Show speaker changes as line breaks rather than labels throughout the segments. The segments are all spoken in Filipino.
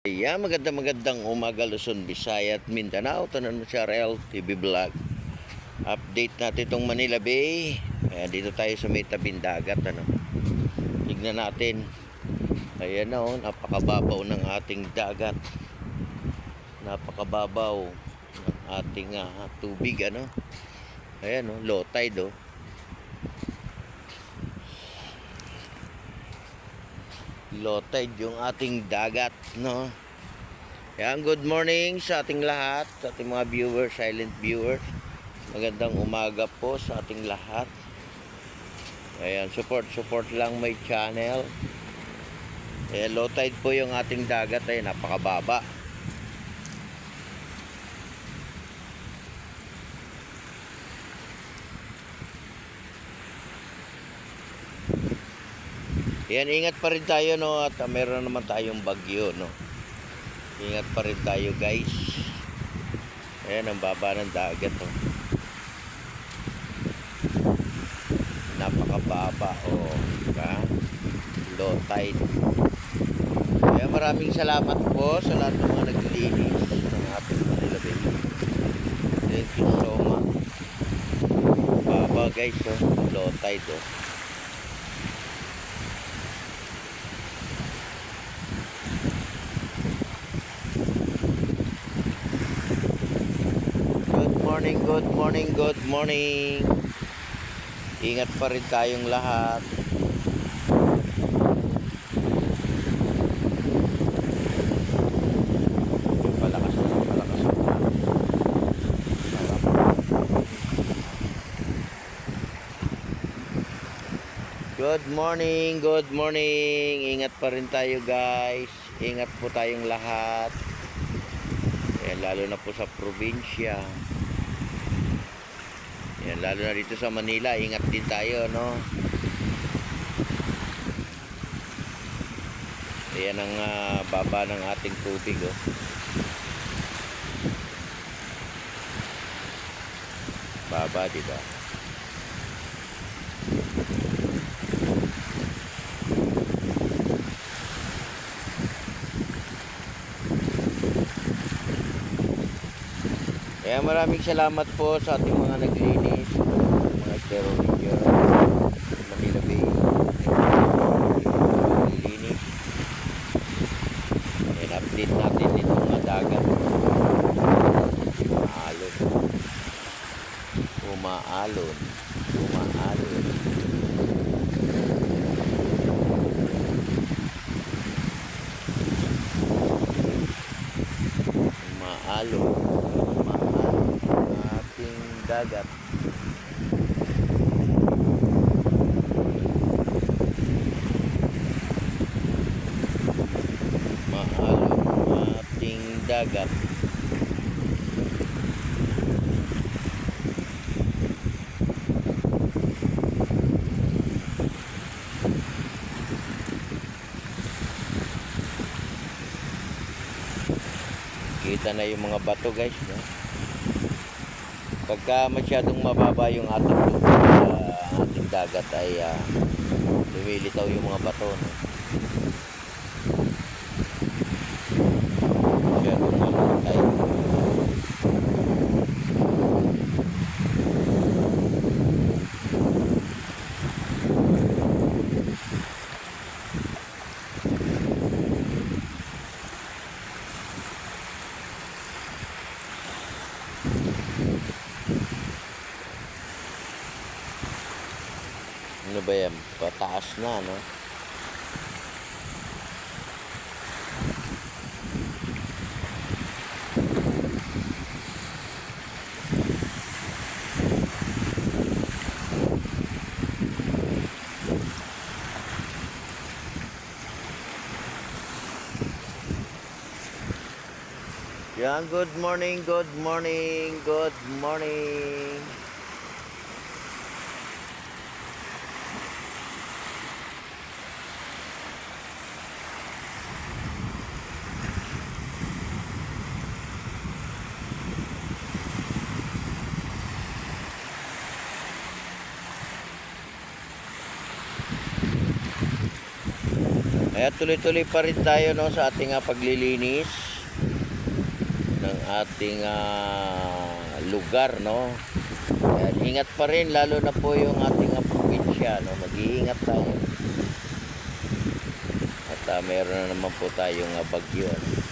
Yeah, magandang umaga Luzon, Visayas at Mindanao. Tanan mo sa RL TV Vlog. Update natin itong Manila Bay. Ayan, dito tayo sa may tabing dagat. Tignan natin. Ayan na, napakababaw ng ating dagat. Napakababaw ng ating tubig. Ayan, low tide. Low tide yung ating dagat, no? Yan, good morning sa ating lahat, sa ating mga viewers, silent viewers. Magandang umaga po sa ating lahat. Ayan, support lang my channel. Ayan, low tide po yung ating dagat, ay napakababa. Ayan, ingat pa rin tayo, no, at meron naman tayong bagyo, no. Ingat pa rin tayo, guys. Ayan, ang baba ng dagat, no. Napakababa, diba? Low tide. Kaya maraming salamat po sa lahat ng mga naglilinis ng ating Manila Bay. Thank you so much. Baba, guys, low tide, Good morning. Ingat pa rin tayong lahat. Palakas. Good morning. Ingat pa rin tayo, guys. Ingat po tayong lahat. Ayan, lalo na po sa probinsya. Yan, lalo na dito sa Manila, ingat din tayo, no? Ayan ang baba ng ating tubig, Baba, di ba? Kaya maraming salamat po sa ating mga naglinis, mga sterolidyo, Manila Bay, naglinis. Ayan, update natin dito mga dagat. Umaalon. Ating dagat. Maalon ating dagat. Kita na yung mga bato, guys, no? Pagka masyadong mababa yung ating tubig, ating dagat ay lumilitaw yung mga bato, no? Masyadong mamatay. Ano ba yan? Pataas na, no? Yan, good morning. Kaya tuloy-tuloy pa rin tayo, no, sa ating paglilinis ng ating lugar, no. Kaya ingat pa rin, lalo na po yung ating probinsya, no. Mag-iingat tayo. At meron na naman po tayong bagyo, no?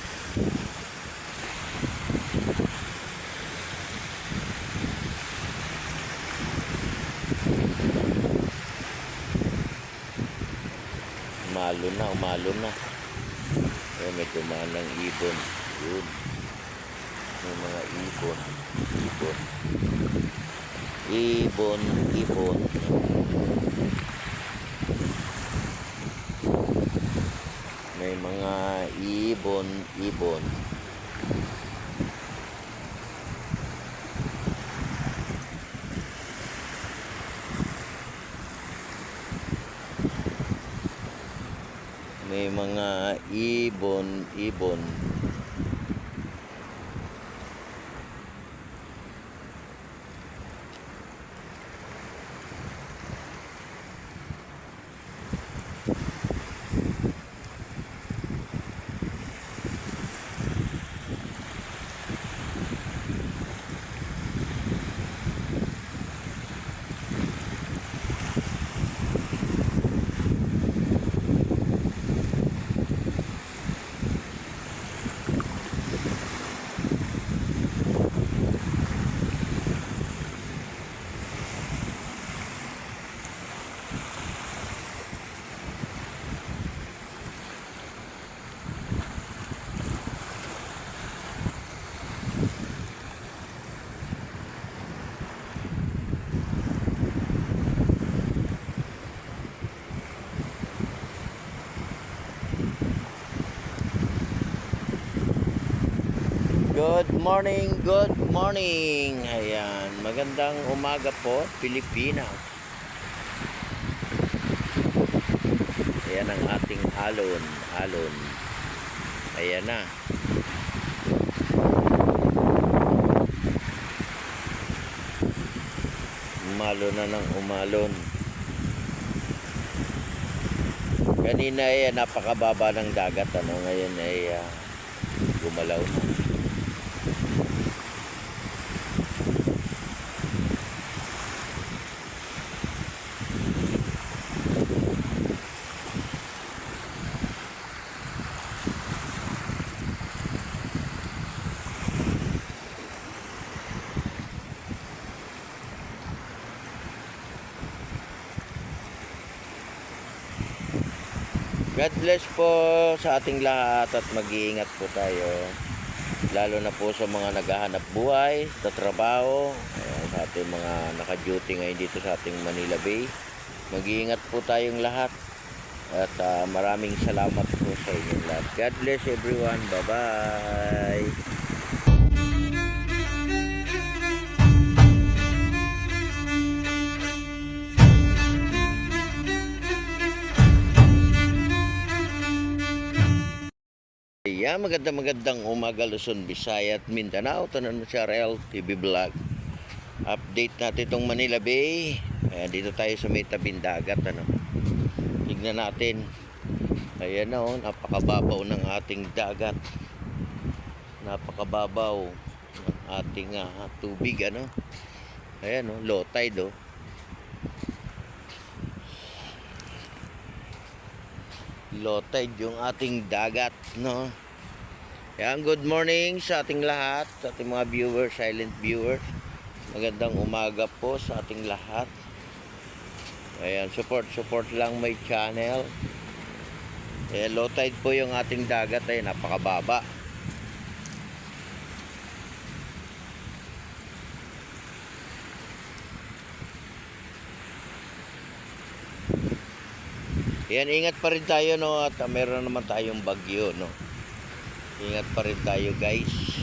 Umalo na. Kaya may dumaan ng ibon. Yun. May mga ibon. Ibon. May mga ibon. May mga ibon. Good morning. Ayan, magandang umaga po, Pilipinas. Ayan ang ating alon. Ayan na. Umalo na ng umalon. Kanina ay napakababa ng dagat, ano, ngayon ay gumalaw na. God bless po sa ating lahat at mag-iingat po tayo. Lalo na po sa mga naghahanap buhay, sa trabaho, sa ating mga naka-duty ngayon dito sa ating Manila Bay. Mag-iingat po tayong lahat. At maraming salamat po sa inyong lahat. God bless everyone. Bye-bye. Yeah, magandang umaga Luzon, Visayas at Mindanao. Tanan mo sa RL TV Vlog. Update natin itong Manila Bay. Ayan, dito tayo sa may tabing dagat, ano. Tignan natin. Ayan na, oh, napakababaw ng ating dagat. Napakababaw ng ating tubig, ano. Ayan, oh, low tide, oh. Low tide yung ating dagat, no. Yan, good morning sa ating lahat, sa ating mga viewers, silent viewers. Magandang umaga po sa ating lahat. Ayan, support lang my channel. Low tide po yung ating dagat, ay napakababa. Yan, ingat pa rin tayo, no, at meron naman tayong bagyo, no. Ingat pa rin tayo, guys.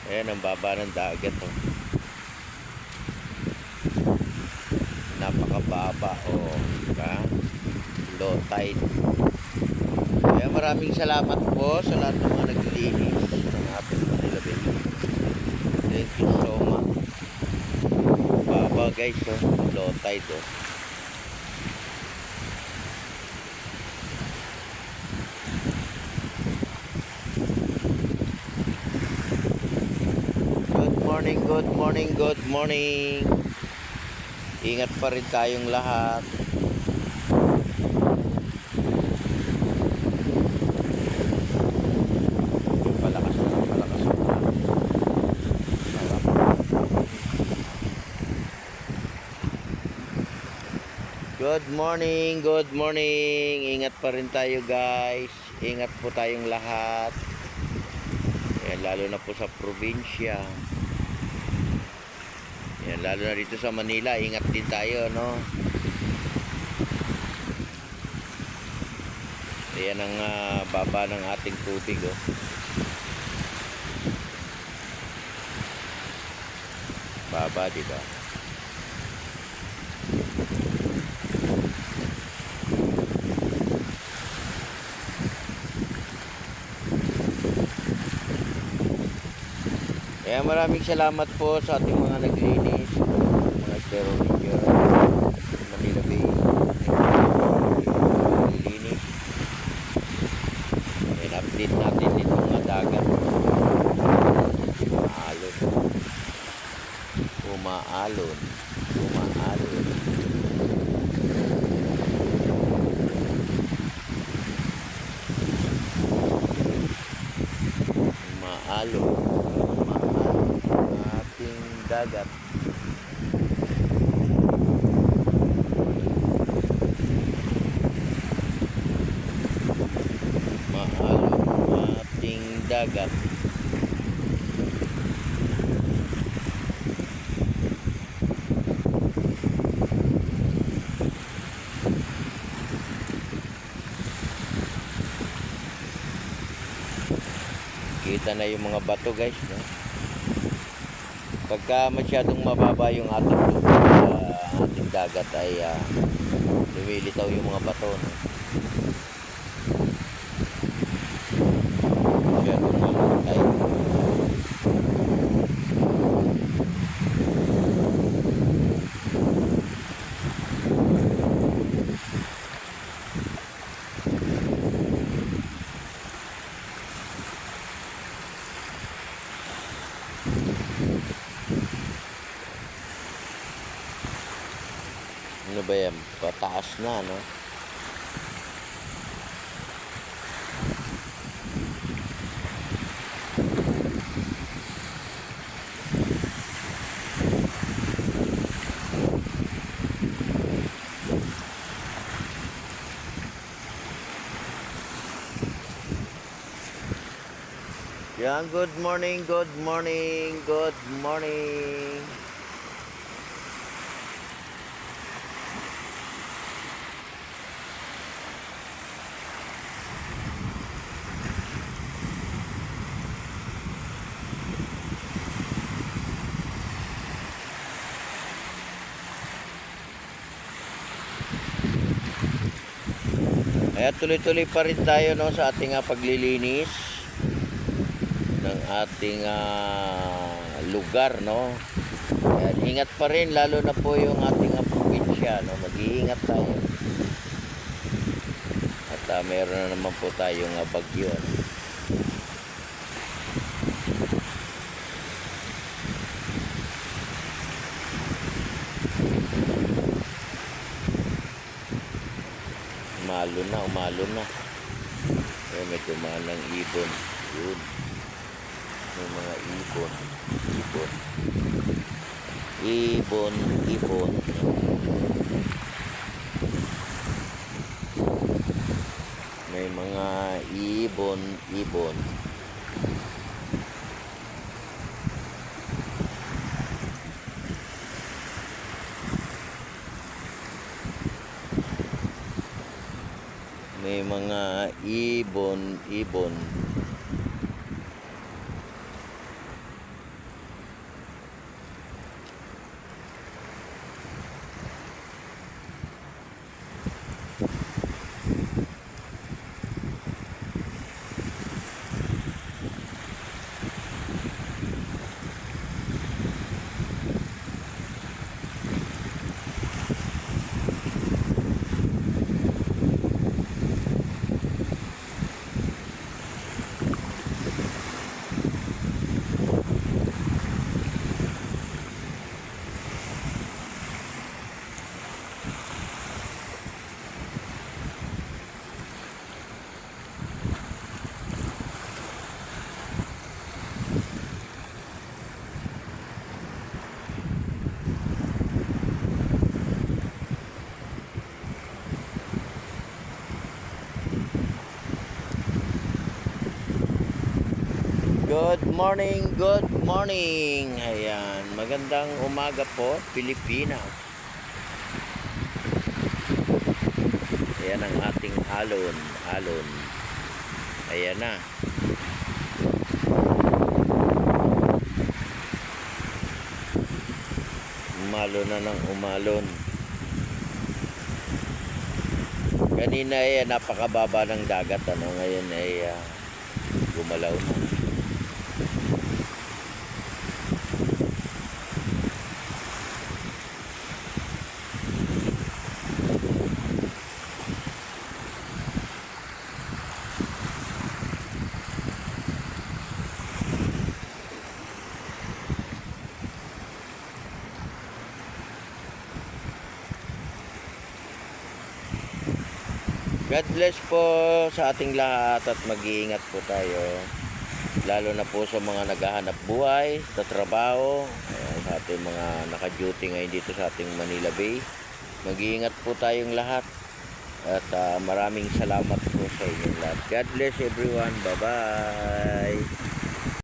Ayan, ang baba ng dagat, oh. Napakababa, oh, diba? Low tide. Kaya maraming salamat po sa lahat ng mga naglilinis ng ating Manila Bay. Thank you so much. Baba, guys, oh. Low tide, oh. morning, good morning, good morning. Ingat pa rin tayong lahat. Palakas na, palakas na. Good morning, good morning. Ingat pa rin tayo guys. Ingat po tayong lahat. Yan, lalo na po sa probinsya. Yan, lalo na dito sa Manila. Ingat din tayo, no? Ayan ang baba ng ating tubig, oh. Baba, di ba? Kaya maraming salamat po sa ating mga naglinis, mga Estero Ranger, Manila Bay, naglinis. Ayan, update natin itong mga dagat. Umaalon. Umaalon. Umaalon. Ating dagat. Maalon ating dagat. Kita na yung mga bato guys, no? Pagka masyadong mababa yung ating tubig, ating dagat ay lumilitaw yung mga bato, no? Masyadong mamatay. Ano ba yan? Pataas na, no? Yan, good morning, good morning, good morning. Kaya tuloy-tuloy pa rin tayo, no, sa ating paglilinis ng ating lugar, no. Kaya ingat pa rin, lalo na po yung ating probinsya, no. Mag-iingat tayo. At meron na naman po tayong bagyo, no? Umalon na. Kaya may tumaan ng ibon. Yun. May mga ibon. Ibon. May mga ibon. May mga ibon. Good morning, good morning. Ayan, magandang umaga po, Pilipinas. Ayan ang ating alon. Ayan na. Umalon na ng umalon. Kanina ay napakababa ng dagat, ngayon ay gumalaw na. God bless po sa ating lahat at mag-iingat po tayo. Lalo na po sa mga naghahanap buhay, sa trabaho, sa ating mga naka-duty ngayon dito sa ating Manila Bay. Mag-iingat po tayong lahat at maraming salamat po sa inyong lahat. God bless everyone. Bye-bye.